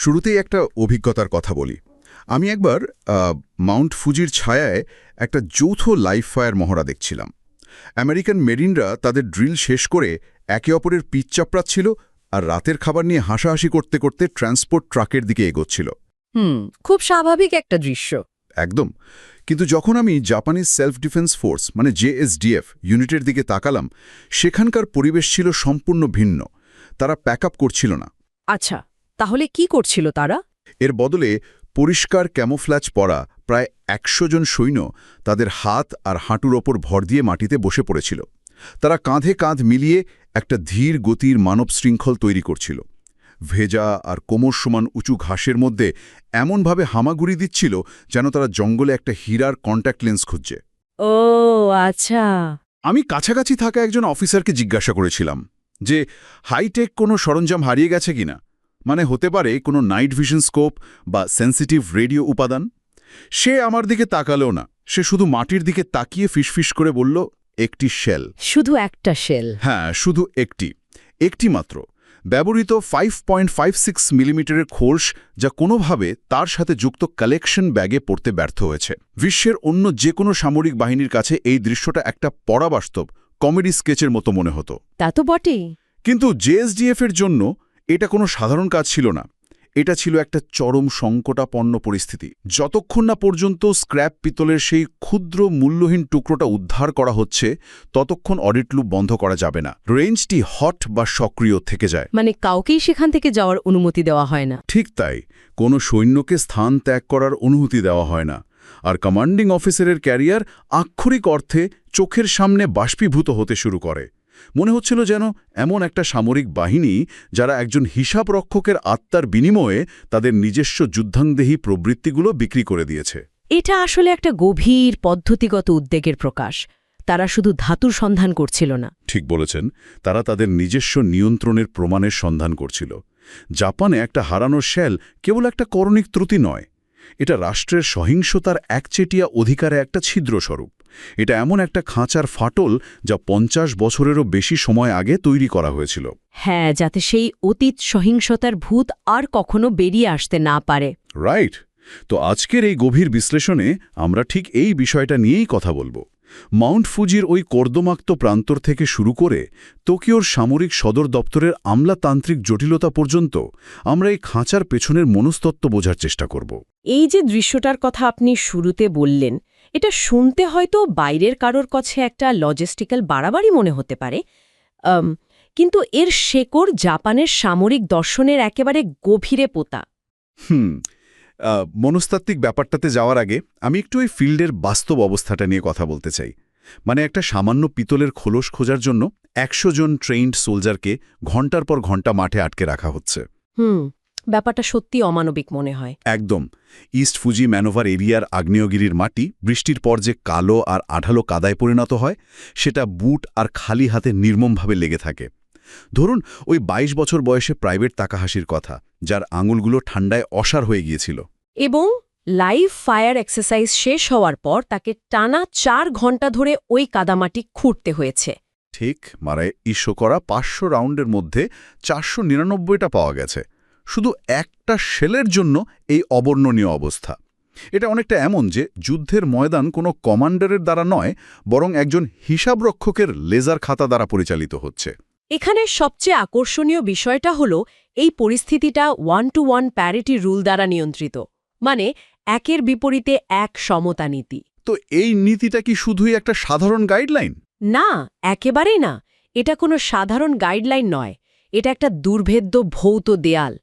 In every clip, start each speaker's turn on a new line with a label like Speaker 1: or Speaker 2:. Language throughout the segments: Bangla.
Speaker 1: শুরুতেই একটা অভিজ্ঞতার কথা বলি। আমি একবার মাউন্ট ফুজির ছায়ায় একটা যৌথ লাইভ ফায়ার মহড়া দেখছিলাম। আমেরিকান মেরিনরা তাদের ড্রিল শেষ করে একে অপরের পিচ চাপড়াচ্ছিল আর রাতের খাবার নিয়ে হাসাহাসি করতে করতে ট্রান্সপোর্ট ট্রাকের দিকে এগোচ্ছিল।
Speaker 2: খুব স্বাভাবিক একটা দৃশ্য।
Speaker 1: একদম। কিন্তু যখন আমি জাপানিজ সেলফ ডিফেন্স ফোর্স মানে জেএসডিএফ ইউনিটের দিকে তাকালাম, সেখানকার পরিবেশ ছিল সম্পূর্ণ ভিন্ন। তারা প্যাক আপ করছিল না।
Speaker 2: আচ্ছা, তাহলে কি করছিল তারা?
Speaker 1: এর বদলে পরিষ্কার ক্যামোফ্ল্যাজ পরা প্রায় ১০০ জন সৈন্য তাদের হাত আর হাঁটুর ওপর ভর দিয়ে মাটিতে বসে পড়েছিল। তারা কাঁধে কাঁধ মিলিয়ে একটা ধীর গতির মানব শৃঙ্খল তৈরি করছিল। ভেজা আর কোমর সমান উঁচু ঘাসের মধ্যে এমনভাবে হামাগুড়ি দিচ্ছিল যেন তারা জঙ্গলে একটা হীরার কন্ট্যাক্ট লেন্স খুঁজছে।
Speaker 2: ও আচ্ছা।
Speaker 1: আমি কাছাকাছি থাকা একজন অফিসারকে জিজ্ঞাসা করেছিলাম যে হাইটেক কোনো সরঞ্জাম হারিয়ে গেছে কিনা, মানে হতে পারে কোনো নাইট ভিশন স্কোপ বা সেন্সিটিভ রেডিও উপাদান। সে আমার দিকে তাকালেও না, সে শুধু মাটির দিকে তাকিয়ে ফিসফিস করে বলল, একটি শেল।
Speaker 2: শুধু একটা শেল?
Speaker 1: হ্যাঁ, শুধু একটি মাত্র। ব্যবহৃত 5.56 মিলিমিটারের খোলস, যা কোনোভাবে তার সাথে যুক্ত কালেকশন ব্যাগে পড়তে ব্যর্থ হয়েছে। বিশ্বের অন্য যে কোনো সামরিক বাহিনীর কাছে এই দৃশ্যটা একটা পরাবাস্তব কমেডি স্কেচের মতো মনে হতো।
Speaker 2: তা তো বটেই।
Speaker 1: কিন্তু জেএসডিএফের জন্য এটা কোনো সাধারণ কাজ ছিল না। এটা ছিল একটা চরম সংকটাপন্ন পরিস্থিতি। যতক্ষণ না পর্যন্ত স্ক্র্যাপ পিতলের সেই ক্ষুদ্র মূল্যহীন টুকরোটা উদ্ধার করা হচ্ছে, ততক্ষণ অডিট লুপ বন্ধ করা যাবে না। রেঞ্জটি হট বা সক্রিয় থেকে যায়।
Speaker 2: মানে কাউকেই সেখান থেকে যাওয়ার অনুমতি দেওয়া হয় না?
Speaker 1: ঠিক তাই। কোনো সৈন্যকে স্থান ত্যাগ করার অনুমতি দেওয়া হয় না। আর কমান্ডিং অফিসারের ক্যারিয়ার আক্ষরিক অর্থে চোখের সামনে বাষ্পীভূত হতে শুরু করে। মনে হচ্ছিল যেন এমন একটা সামরিক বাহিনী যারা একজন হিসাবরক্ষকের আত্মার বিনিময়ে তাদের নিজস্ব যুদ্ধাংদেহী প্রবৃত্তিগুলো বিক্রি করে দিয়েছে।
Speaker 2: এটা আসলে একটা গভীর পদ্ধতিগত উদ্বেগের প্রকাশ। তারা শুধু ধাতুর সন্ধান করছিল না।
Speaker 1: ঠিক বলেছেন, তারা তাদের নিজস্ব নিয়ন্ত্রণের প্রমাণের সন্ধান করছিল। জাপানে একটা হারানো শেল কেবল একটা করণিক ত্রুটি নয়, এটা রাষ্ট্রের সহিংসতার একচেটিয়া অধিকারে একটা ছিদ্রস্বরূপ। এটা এমন একটা খাঁচার ফাটল যা ৫০ বছরেরও বেশি সময় আগে তৈরি করা হয়েছিল।
Speaker 2: হ্যাঁ, যাতে সেই অতীত সহিংসতার ভূত আর কখনো বেরিয়ে আসতে না পারে।
Speaker 1: রাইট। তো আজকের এই গভীর বিশ্লেষণে আমরা ঠিক এই বিষয়টা নিয়েই কথা বলবো। মাউন্ট ফুজির ওই কর্দমাক্ত প্রান্তর থেকে শুরু করে টোকিওর সামরিক সদর দপ্তরের আমলাতান্ত্রিক জটিলতা পর্যন্ত আমরা এই খাঁচার পেছনের মনস্তত্ত্ব বোঝার চেষ্টা করব।
Speaker 2: এই যে দৃশ্যটার কথা আপনি শুরুতে বললেন, এটা শুনতে হয়তো বাইরের কারোর কাছে একটা লজিস্টিক্যাল বাড়াবাড়ি মনে হতে পারে, কিন্তু এর শেকড় জাপানের সামরিক দর্শনের একেবারে গভীরে পোতা।
Speaker 1: মনস্তাত্ত্বিক ব্যাপারটাতে যাওয়ার আগে আমি একটু ওই ফিল্ডের বাস্তব অবস্থাটা নিয়ে কথা বলতে চাই। মানে একটা সামান্য পিতলের খোলস খোঁজার জন্য ১০০ জন ট্রেইনড সোলজারকে ঘণ্টার পর ঘণ্টা মাঠে আটকে রাখা হচ্ছে।
Speaker 2: ব্যাপারটা সত্যি অমানবিক মনে হয়।
Speaker 1: একদম। ইস্ট ফুজি ম্যানোভার এরিয়ার আগ্নেয়গিরির মাটি বৃষ্টির পর যে কালো আর আঠালো কাদায় পরিণত হয়, সেটা বুট আর খালি হাতে নির্মমভাবে লেগে থাকে। ধরুন ওই ২২ বছর বয়সে প্রাইভেট তাকাহাশির কথা, যার আঙুলগুলো ঠান্ডায় অসাড় হয়ে গিয়েছিল।
Speaker 2: এবং লাইভ ফায়ার এক্সারসাইজ শেষ হওয়ার পর তাকে টানা ৪ ঘণ্টা ধরে ওই কাদামাটি খুঁড়তে হয়েছে।
Speaker 1: ঠিক, মারায় ইস্যু করা ৫০০ রাউন্ডের মধ্যে ৪৯৯টা পাওয়া গেছে। শুধু একটা শেলের জন্য এই অবর্ণনীয় অবস্থা। এটা অনেকটা এমন যে যুদ্ধের ময়দান কোনো কমান্ডারের দ্বারা নয়, বরং একজন হিসাবরক্ষকের লেজার খাতা দ্বারা পরিচালিত হচ্ছে।
Speaker 2: এখানে সবচেয়ে আকর্ষণীয় বিষয়টা হলো এই পরিস্থিতিটা 1-to-1 প্যারিটি রুল দ্বারা নিয়ন্ত্রিত, মানে একের বিপরীতে এক সমতা নীতি।
Speaker 1: তো এই নীতিটা কি শুধুই একটা সাধারণ গাইডলাইন?
Speaker 2: না, একেবারেই না। এটা কোনো সাধারণ গাইডলাইন নয়, এটা একটা দুর্ভেদ্য ভৌত দেয়াল।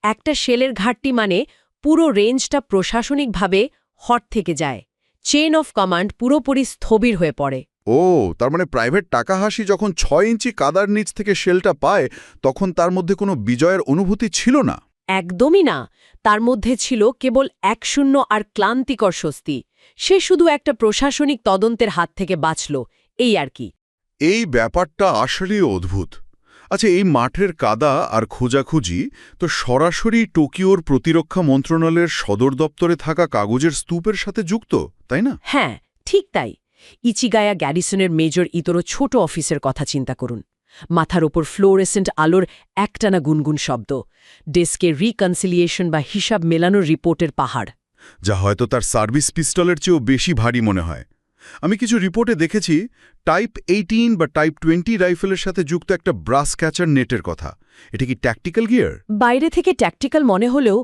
Speaker 2: একটা শেলের ঘাটতি মানে পুরো রেঞ্জটা প্রশাসনিকভাবে হট থেকে যায়। চেইন অফ কমান্ড পুরোপুরি স্থবির হয়ে পড়ে।
Speaker 1: ও, তার মানে প্রাইভেট তাকাহাশি যখন ৬ ইঞ্চি কাদার নিচ থেকে শেলটা পায়, তখন তার মধ্যে কোনো বিজয়ের অনুভূতি ছিল না?
Speaker 2: একদমই না। তার মধ্যে ছিল কেবল একশূন্য আর ক্লান্তিকর স্বস্তি। সে শুধু একটা প্রশাসনিক তদন্তের হাত থেকে বাঁচল, এই আর কি।
Speaker 1: এই ব্যাপারটা আসলেই অদ্ভুত। আচ্ছা, এই মাঠের কাদা আর খোঁজাখুঁজি তো সরাসরি টোকিওর প্রতিরক্ষা মন্ত্রণালয়ের সদর দপ্তরে থাকা কাগজের স্তূপের সাথে যুক্ত, তাই না?
Speaker 2: হ্যাঁ, ঠিক তাই। ইচিগায়া গ্যারিসনের মেজর ইতোরো ছোট অফিসের কথা চিন্তা করুন। মাথার ওপর ফ্লোরেসেন্ট আলোর একটানা গুনগুন শব্দ, ডেস্কে রিকনসিলিয়েশন বা হিসাব মেলানোর রিপোর্টের পাহাড়।
Speaker 1: যা হয়তো তার সার্ভিস পিস্তলের চেয়েও বেশি ভারী মনে হয়। আমি কিছু রিপোর্টে দেখেছি টাইপ 18 বা টাইপ 20 রাইফেলের সাথে যুক্ত একটা ব্রাস ক্যাচার নেটের কথা। এটা কি ট্যাকটিক্যাল গিয়ার?
Speaker 2: বাইরে থেকে ট্যাকটিক্যাল মনে হলেও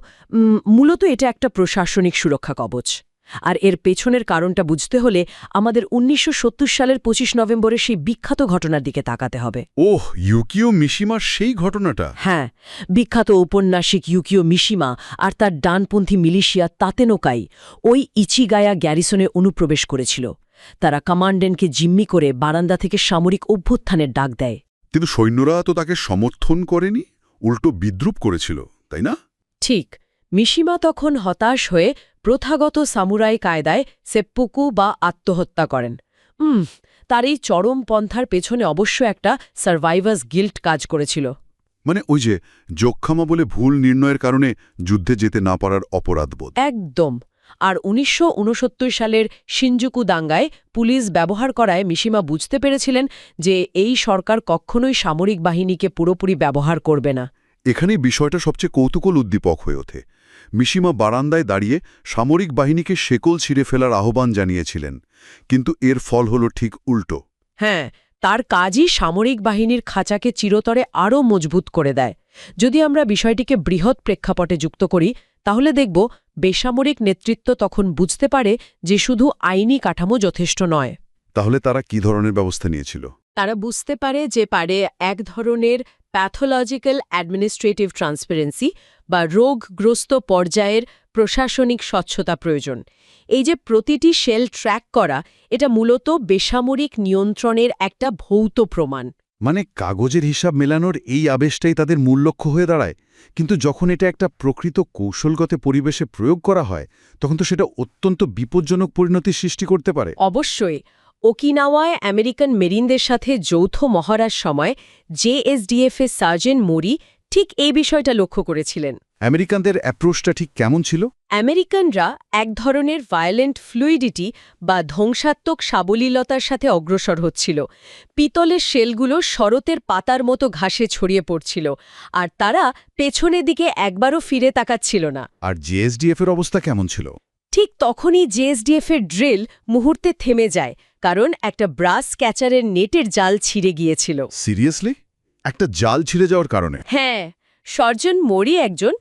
Speaker 2: মূলত এটা একটা প্রশাসনিক সুরক্ষা কবচ। আর এর পেছনের কারণটা বুঝতে হলে আমাদের ১৯৭০ সালের ২৫ নভেম্বরের সেই বিখ্যাত ঘটনার দিকে তাকাতে হবে।
Speaker 1: ওহ, ইউকিও মিশিমার সেই ঘটনাটা।
Speaker 2: হ্যাঁ, বিখ্যাত ঔপন্যাসিক ইউকিও মিশিমা আর তার ডানপন্থী মিলিশিয়া তাতেনোকাই ওই ইচিগায়া গ্যারিসনে অনুপ্রবেশ করেছিল। তারা কমান্ডেন্টকে জিম্মি করে বারান্দা থেকে সামরিক অভ্যুত্থানের ডাক দেয়।
Speaker 1: কিন্তু সৈন্যরা তো তাকে সমর্থন করেনি, উল্টো বিদ্রুপ করেছিল, তাই না?
Speaker 2: ঠিক, মিশিমা তখন হতাশ হয়ে প্রথাগত সামুরাই কায়দায় সেপ্পুকু বা আত্মহত্যা করেন। তার এই চরম পন্থার পেছনে অবশ্য একটা সার্ভাইভার্স গিল্ট কাজ করেছিল।
Speaker 1: মানে ওই যে যোগক্ষমা বলে ভুল নির্ণয়ের কারণে যুদ্ধে যেতে না পারার অপরাধবোধ।
Speaker 2: একদম। আর ১৯৬৯ সালের শিনজুকু দাঙ্গায় পুলিশ ব্যবহার করায় মিশিমা বুঝতে পেরেছিলেন যে এই সরকার কখনোই সামরিক বাহিনীকে পুরোপুরি ব্যবহার করবে না।
Speaker 1: এখানেই বিষয়টা সবচেয়ে কৌতূহল উদ্দীপক হয়ে ওঠে। মিশিমা বারান্দায় দাঁড়িয়ে সামরিক বাহিনীকে শেকল ছিঁড়ে ফেলার আহ্বান জানিয়েছিলেন, কিন্তু এর ফল হল ঠিক উল্টো।
Speaker 2: হ্যাঁ, তার কাজই সামরিক বাহিনীর খাঁচাকে চিরতরে আরও মজবুত করে দেয়। যদি আমরা বিষয়টিকে বৃহৎ প্রেক্ষাপটে যুক্ত করি তাহলে দেখব বেসামরিক নেতৃত্ব তখন বুঝতে পারে যে শুধু আইনি কাঠামো যথেষ্ট নয়।
Speaker 1: তাহলে তারা কি ধরনের ব্যবস্থা নিয়েছিল?
Speaker 2: তারা বুঝতে পারে যে এক ধরনের প্যাথোলজিক্যাল অ্যাডমিনিস্ট্রেটিভ ট্রান্সপারেন্সি বা রোগগ্রস্ত পর্যায়ের প্রশাসনিক স্বচ্ছতা প্রয়োজন। এই যে প্রতিটি শেল ট্র্যাক করা, এটা মূলত বেসামরিক নিয়ন্ত্রণের একটা ভৌত প্রমাণ।
Speaker 1: মানে কাগজের হিসাব মেলানোর এই আবেশটাই তাদের মূল লক্ষ্য হয়ে দাঁড়ায়। কিন্তু যখন এটা একটা প্রকৃত কৌশলগত পরিবেশে প্রয়োগ করা হয়, তখন তো সেটা অত্যন্ত বিপজ্জনক পরিণতির সৃষ্টি করতে পারে।
Speaker 2: অবশ্যই। ওকিনাওয়ায় আমেরিকান মেরিনদের সাথে যৌথ মহড়ার সময় জেএসডিএফের সার্জেন্ট মোরি ঠিক এই বিষয়টা লক্ষ্য করেছিলেন।
Speaker 1: আমেরিকানদের অ্যাপ্রোচটা ঠিক কেমন ছিল?
Speaker 2: আমেরিকানরা এক ধরনের ভায়োলেন্ট ফ্লুইডিটি বা ধ্বংসাত্মক সাবলীলতার সাথে অগ্রসর হচ্ছিল। পিতলের শেলগুলো শরতের পাতার মতো ঘাসে ছড়িয়ে পড়ছিল, আর তারা পেছনের দিকে একবারও ফিরে তাকাচ্ছিল না।
Speaker 1: আর জেএসডিএফের অবস্থা কেমন ছিল?
Speaker 2: ঠিক তখনই জেএসডিএফের ড্রিল মুহূর্তে থেমে যায়, কারণ একটা ব্রাস ক্যাচারের নেটের জাল ছিঁড়ে গিয়েছিল।
Speaker 1: সিরিয়াসলি? একটা জাল ছিঁড়ে যাওয়ার কারণে?
Speaker 2: হ্যাঁ, সার্জেন্ট মোরি একজন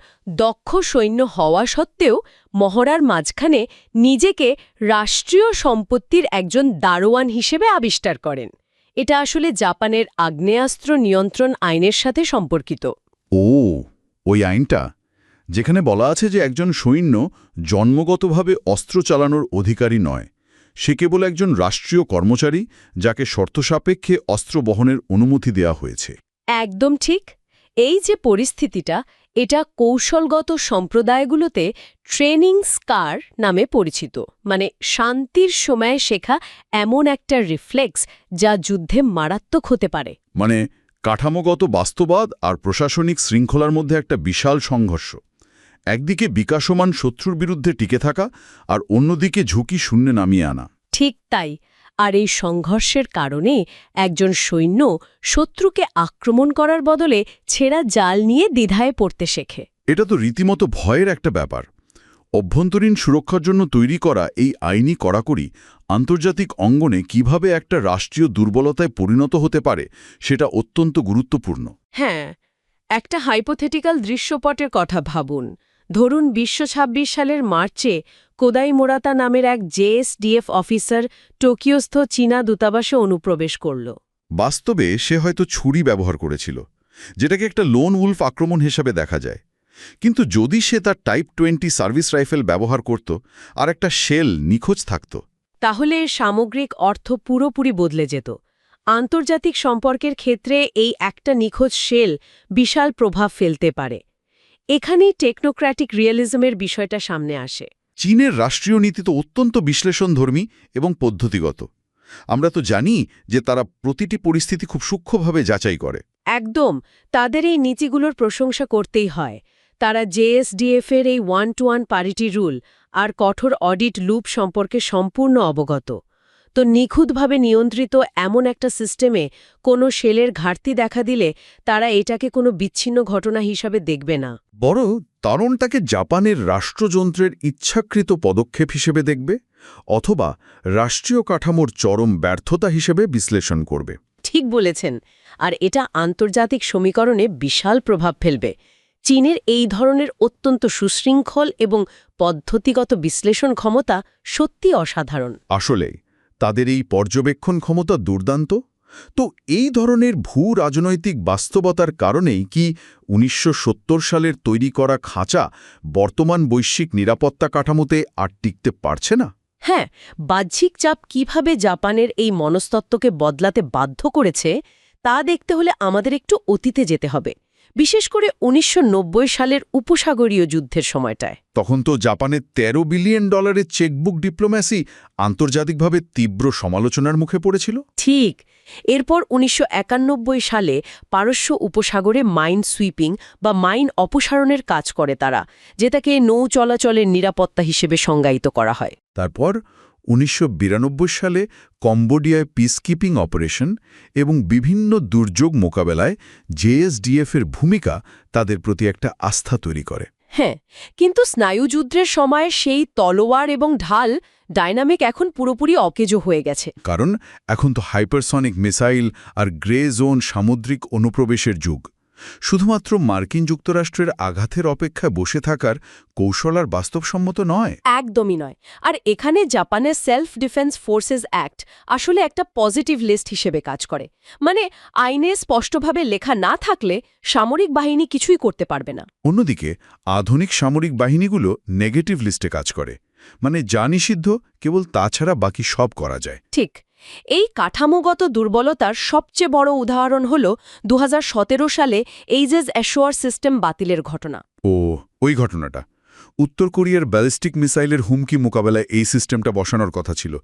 Speaker 2: দক্ষ সৈন্য হওয়া সত্ত্বেও মহড়ার মাঝখানে নিজেকে রাষ্ট্রীয় সম্পত্তির একজন দারোয়ান হিসেবে আবিষ্কার করেন। এটা আসলে জাপানের আগ্নেয়াস্ত্র নিয়ন্ত্রণ আইনের সাথে সম্পর্কিত।
Speaker 1: ও, ওই আইনটা যেখানে বলা আছে যে একজন সৈন্য জন্মগতভাবে অস্ত্র চালানোর অধিকারী নয়, সে কেবল একজন রাষ্ট্রীয় কর্মচারী যাকে শর্তসাপেক্ষে অস্ত্র বহনের অনুমতি দেওয়া হয়েছে।
Speaker 2: একদম ঠিক। এই যে পরিস্থিতিটা, এটা কৌশলগত সম্প্রদায়গুলোতে ট্রেনিং স্কার নামে পরিচিত। মানে শান্তির সময়ে শেখা এমন একটা রিফ্লেক্স যা যুদ্ধে মারাত্মক হতে পারে।
Speaker 1: মানে কাঠামোগত বাস্তববাদ আর প্রশাসনিক শৃঙ্খলার মধ্যে একটা বিশাল সংঘর্ষ। একদিকে বিকাশমান শত্রুর বিরুদ্ধে টিকে থাকা, আর অন্যদিকে ঝুঁকি শূন্যে নামিয়ে আনা।
Speaker 2: ঠিক তাই। আর এই সংঘর্ষের কারণে একজন সৈন্য শত্রুকে আক্রমণ করার বদলে ছেঁড়া জাল নিয়ে দ্বিধায় পড়তে শেখে।
Speaker 1: এটা তো রীতিমতো ভয়ের একটা ব্যাপার। অভ্যন্তরীণ সুরক্ষার জন্য তৈরি করা এই আইনি কড়াকড়ি আন্তর্জাতিক অঙ্গনে কিভাবে একটা রাষ্ট্রীয় দুর্বলতায় পরিণত হতে পারে সেটা অত্যন্ত গুরুত্বপূর্ণ।
Speaker 2: হ্যাঁ, একটা হাইপোথেটিক্যাল দৃশ্যপটের কথা ভাবুন। ধরুন ২০২৬ সালের মার্চে কোদাই মোরাতা নামের এক জেএসডিএফ অফিসার টোকিওস্থ চীনা দূতাবাসে অনুপ্রবেশ করল।
Speaker 1: বাস্তবে সে হয়তো ছুরি ব্যবহার করেছিল, যেটাকে একটা লোন উলফ আক্রমণ হিসাবে দেখা যায়। কিন্তু যদি সে তার টাইপ 20 সার্ভিস রাইফেল ব্যবহার করত আর একটা শেল নিখোঁজ থাকত,
Speaker 2: তাহলে এর সামগ্রিক অর্থ পুরোপুরি বদলে যেত। আন্তর্জাতিক সম্পর্কের ক্ষেত্রে এই একটা নিখোঁজ শেল বিশাল প্রভাব ফেলতে পারে। এখানেই টেকনোক্র্যাটিক রিয়েলিজমের বিষয়টা সামনে আসে।
Speaker 1: চীনের রাষ্ট্রীয় নীতি তো অত্যন্ত বিশ্লেষণধর্মী এবং পদ্ধতিগত। আমরা তো জানি যে তারা প্রতিটি পরিস্থিতি খুব সূক্ষ্মভাবে যাচাই করে।
Speaker 2: একদম, তাদের এই নীতিগুলোর প্রশংসা করতেই হয়। তারা জেএসডিএফের এই 1-to-1 প্যারিটি রুল আর কঠোর অডিট লুপ সম্পর্কে সম্পূর্ণ অবগত। তো নিখুঁতভাবে নিয়ন্ত্রিত এমন একটা সিস্টেমে কোনো শেলের ঘাটতি দেখা দিলে তারা এটাকে কোনো বিচ্ছিন্ন ঘটনা হিসাবে দেখবে না।
Speaker 1: বড় তারণটাকে জাপানের রাষ্ট্রযন্ত্রের ইচ্ছাকৃত পদক্ষেপ হিসেবে দেখবে, অথবা রাষ্ট্রীয় কাঠামোর চরম ব্যর্থতা হিসেবে বিশ্লেষণ করবে।
Speaker 2: ঠিক বলেছেন। আর এটা আন্তর্জাতিক সমীকরণে বিশাল প্রভাব ফেলবে। চীনের এই ধরনের অত্যন্ত সুশৃঙ্খল এবং পদ্ধতিগত বিশ্লেষণ ক্ষমতা সত্যি অসাধারণ।
Speaker 1: আসলেই তাদের এই পর্যবেক্ষণ ক্ষমতা দুর্দান্ত। তো এই ধরনের ভূ-রাজনৈতিক বাস্তবতার কারণেই কি ১৯৭০ সালের তৈরি করা খাঁচা বর্তমান বৈশ্বিক নিরাপত্তা কাঠামোতে আর টিকতে পারছে না?
Speaker 2: হ্যাঁ, বাহ্যিক চাপ কিভাবে জাপানের এই মনস্তত্ত্বকে বদলাতে বাধ্য করেছে তা দেখতে হলে আমাদের একটু অতীতে যেতে হবে, বিশেষ করে ১৯৯০ সালের উপসাগরীয় যুদ্ধের সময়টায়।
Speaker 1: তখন তো জাপানের $১৩ বিলিয়ন চেকবুক ডিপ্লোম্যাসি আন্তর্জাতিকভাবে তীব্র সমালোচনার মুখে পড়েছিল।
Speaker 2: ঠিক। এরপর ১৯৯১ সালে পারস্য উপসাগরে মাইন সুইপিং বা মাইন অপসারণের কাজ করে তারা, যেটাকে নৌ চলাচলের নিরাপত্তা হিসেবে সংজ্ঞায়িত করা হয়।
Speaker 1: তারপর ১৯৯২ সালে কম্বোডিয়ায় পিসকিপিং অপারেশন এবং বিভিন্ন দুর্যোগ মোকাবেলায় জেএসডিএফের ভূমিকা তাদের প্রতি একটা আস্থা তৈরি করে।
Speaker 2: হ্যাঁ, কিন্তু স্নায়ুযুদ্ধের সময় সেই তলোয়ার এবং ঢাল ডাইনামিক এখন পুরোপুরি অকেজো হয়ে গেছে।
Speaker 1: কারণ এখন তো হাইপারসনিক মিসাইল আর গ্রে জোন সামুদ্রিক অনুপ্রবেশের যুগ। শুধুমাত্র মার্কিন যুক্তরাষ্ট্রের আঘাতের অপেক্ষায় বসে থাকার কৌশল আর বাস্তবসম্মত নয়।
Speaker 2: একদমই নয়। আর এখানে জাপানের সেলফ ডিফেন্স ফোর্সেস অ্যাক্ট আসলে একটা পজিটিভ লিস্ট হিসেবে কাজ করে। মানে আইনে স্পষ্টভাবে লেখা না থাকলে সামরিক বাহিনী কিছুই করতে পারবে না।
Speaker 1: অন্যদিকে আধুনিক সামরিক বাহিনীগুলো নেগেটিভ লিস্টে কাজ করে, মানে যা নিষিদ্ধ কেবল তা ছাড়া বাকি সব করা যায়।
Speaker 2: ঠিক। এই কাঠামোগত দুর্বলতার সবচেয়ে বড় উদাহরণ হল ২০১৭ সালে এইজেস অ্যাশোয়ার সিস্টেম বাতিলের ঘটনা।
Speaker 1: ওই ঘটনাটা উত্তর কোরিয়ার ব্যালিস্টিক মিসাইলের হুমকি মোকাবেলায় এই সিস্টেমটা বসানোর কথা ছিল,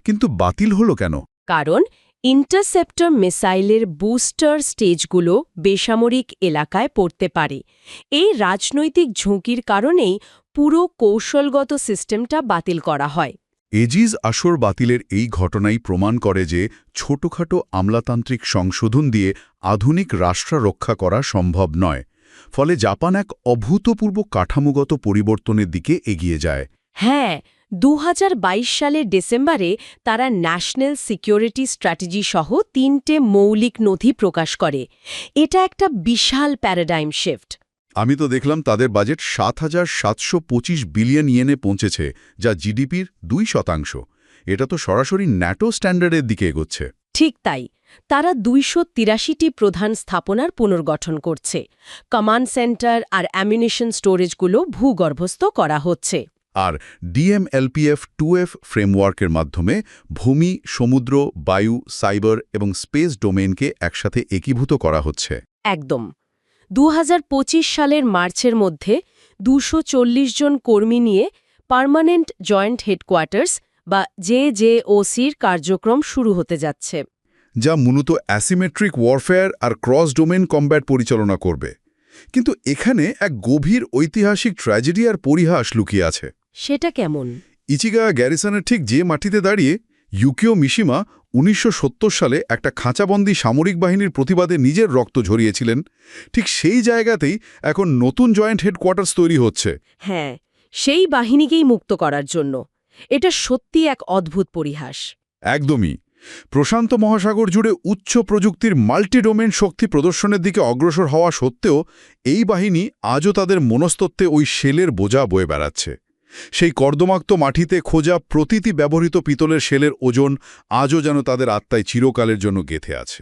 Speaker 1: কিন্তু বাতিল হলো কেন?
Speaker 2: কারণ ইন্টারসেপ্টর মিসাইলের বুস্টার স্টেজগুলো বেসামরিক এলাকায় পড়তে পারে। এই রাজনৈতিক ঝুঁকির কারণেই পুরো কৌশলগত সিস্টেমটা বাতিল করা হয়।
Speaker 1: এজিস আসর বাতিলের এই ঘটনাই প্রমাণ করে যে ছোটখাটো আমলাতান্ত্রিক সংশোধন দিয়ে আধুনিক রাষ্ট্র রক্ষা করা সম্ভব নয়। ফলে জাপান এক অভূতপূর্ব কাঠামোগত পরিবর্তনের দিকে এগিয়ে যায়।
Speaker 2: হ্যাঁ, ২০২২ সালের ডিসেম্বরে তারা ন্যাশনাল সিকিউরিটি স্ট্র্যাটেজি সহ ৩টে মৌলিক নথি প্রকাশ করে। এটা একটা বিশাল প্যারাডাইম শিফট।
Speaker 1: আমি তো দেখলাম তাদের বাজেট ৭,৭২৫ বিলিয়ন ইয়েনে পৌঁছেছে, যা জিডিপির ২%। এটা তো সরাসরি ন্যাটো স্ট্যান্ডার্ডের দিকে এগোচ্ছে।
Speaker 2: ঠিক তাই। তারা ২৮৩টি প্রধান স্থাপনার পুনর্গঠন করছে। কমান্ড সেন্টার আর অ্যামিউনিশন স্টোরেজগুলো ভূগর্ভস্থ করা হচ্ছে।
Speaker 1: আর DMLPF-2F ফ্রেমওয়ার্কের মাধ্যমে ভূমি, সমুদ্র, বায়ু, সাইবার এবং স্পেস ডোমেইনকে একসাথে একীভূত করা হচ্ছে।
Speaker 2: একদম। ২০২৫ সালের মার্চের মধ্যে ২৪০ জন কর্মী নিয়ে পার্মানেন্ট জয়েন্ট হেডকোয়ার্টার্স বা JJOCর কার্যক্রম শুরু হতে যাচ্ছে,
Speaker 1: যা মূলত অ্যাসিমেট্রিক ওয়ারফেয়ার আর ক্রস ডোমেন কমব্যাট পরিচালনা করবে। কিন্তু এখানে এক গভীর ঐতিহাসিক ট্র্যাজেডি আর পরিহাস লুকিয়ে আছে।
Speaker 2: সেটা কেমন?
Speaker 1: ইচিগা গ্যারিসনের ঠিক যে মাটিতে দাঁড়িয়ে ইউকিও মিশিমা ১৯৭০ সালে একটা খাঁচাবন্দি সামরিক বাহিনীর প্রতিবাদে নিজের রক্ত ঝরিয়েছিলেন, ঠিক সেই জায়গাতেই এখন নতুন জয়েন্ট হেডকোয়ার্টার্স তৈরি হচ্ছে।
Speaker 2: হ্যাঁ, সেই বাহিনীকেই মুক্ত করার জন্য। এটা সত্যি এক অদ্ভুত পরিহাস।
Speaker 1: একদমই। প্রশান্ত মহাসাগর জুড়ে উচ্চ প্রযুক্তির মাল্টিডোমেন শক্তি প্রদর্শনের দিকে অগ্রসর হওয়া সত্ত্বেও এই বাহিনী আজও তাদের মনস্তত্ত্বে ওই শেলের বোঝা বয়ে বেড়াচ্ছে। সেই কর্দমাক্ত মাটিতে খোঁজা প্রতিটি ব্যবহৃত পিতলের শেলের ওজন আজও যেন তাদের আত্মায় চিরকালের জন্য গেঁথে আছে।